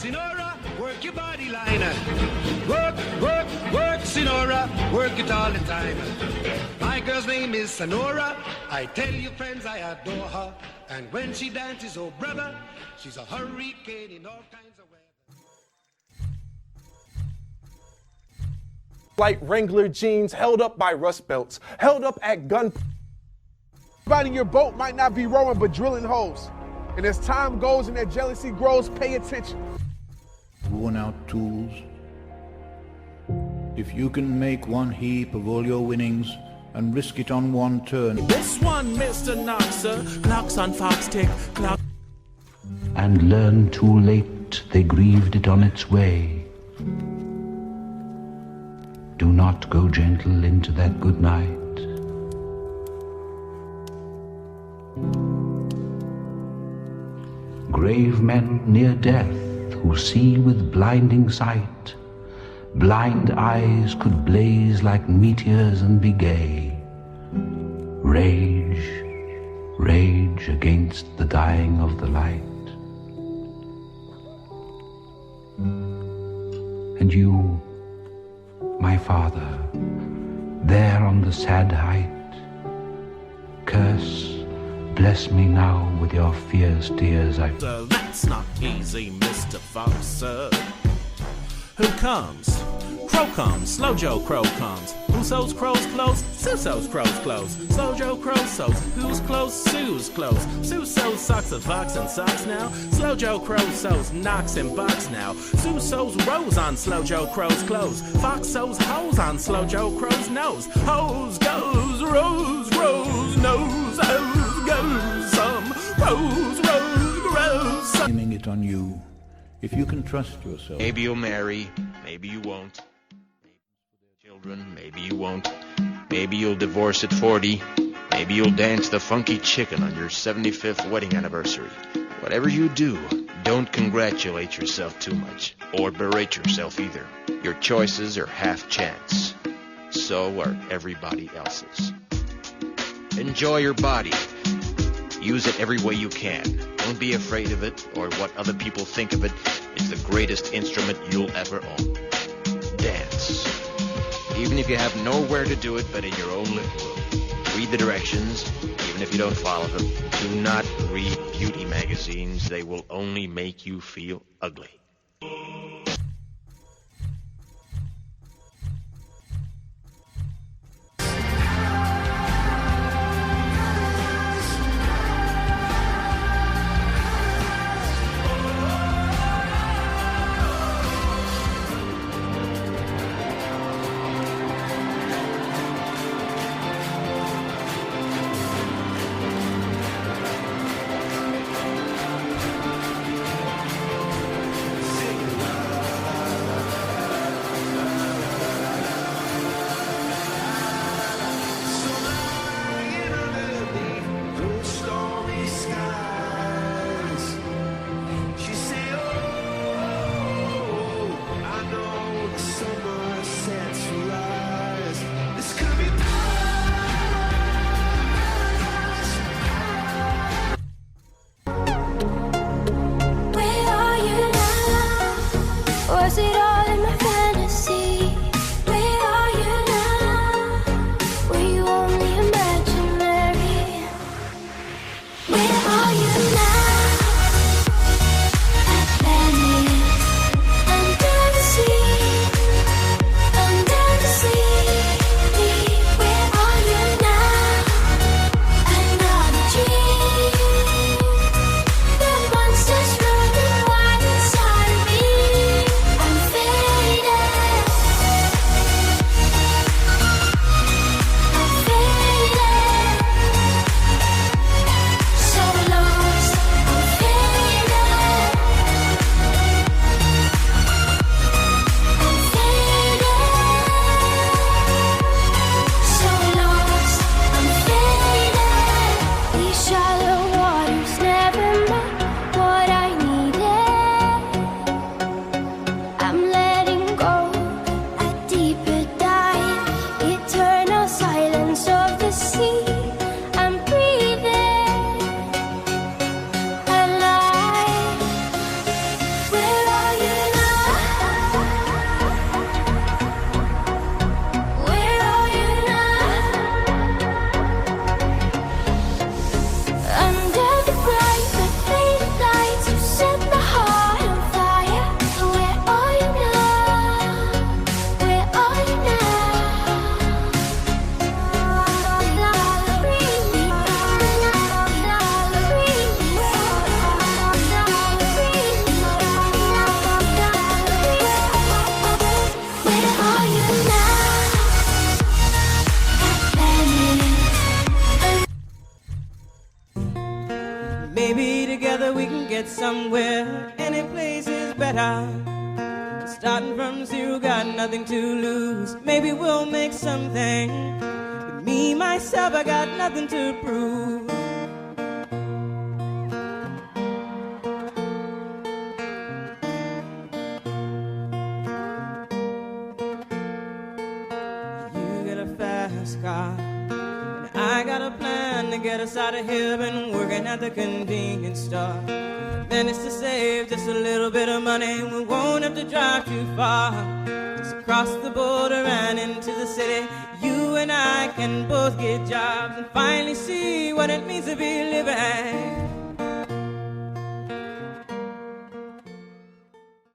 Sinora, work your body line. Work, work, work, Sinora, work it all the time. My girl's name is Sonora. I tell you, friends, I adore her. And when she dances, oh brother, she's a hurricane in all kinds of weather. Light Wrangler jeans held up by rust belts, held up at gun. Everybody in your boat might not be rowing but drilling holes. And as time goes and that jealousy grows, pay attention. Worn out tools. If you can make one heap of all your winnings and risk it on one turn. This one, Mr. Knoxer, clocks on fox tick, clock. And learned too late they grieved it on its way. Do not go gentle into that good night. Grave men near death who see with blinding sight, blind eyes could blaze like meteors and be gay. Rage, rage against the dying of the light. And you, my father, there on the sad height, curse, bless me now with your fierce tears. That's not easy, Mr. Foxer. Who comes? Crow comes, Slow Joe Crow comes. Who sews crow's clothes? Sue sews crow's clothes. Slow Joe Crow sews. Who's clothes? Sue's clothes. Sue sews socks of Fox and socks now. Slow Joe Crow sews knocks and bucks now. Sue sews rows on Slow Joe Crow's clothes. Fox sews hoes on Slow Joe Crow's nose. Hose goes, rose, rose, nose, hose goes, some rose, rose, grows. Blaming it on you. If you can trust yourself. Maybe you'll marry, maybe you won't. Children, maybe you won't. Maybe you'll divorce at 40. Maybe you'll dance the funky chicken on your 75th wedding anniversary. Whatever you do, don't congratulate yourself too much, or berate yourself either. Your choices are half chance. So are everybody else's. Enjoy your body. Use it every way you can. Don't be afraid of it or what other people think of it. It's the greatest instrument you'll ever own. Dance. Even if you have nowhere to do it but in your own living room. Read the directions, even if you don't follow them. Do not read beauty magazines. They will only make you feel ugly. Maybe together we can get somewhere. Any place is better. Starting from zero, got nothing to lose. Maybe we'll make something. But me, myself, I got nothing to prove. You got a fast car, and I got a plan to get us out of here. Been working at the convenience store. Managed to save just a little bit of money. We won't have to drive too far. Just across the border and into the city. You and I can both get jobs and finally see what it means to be living.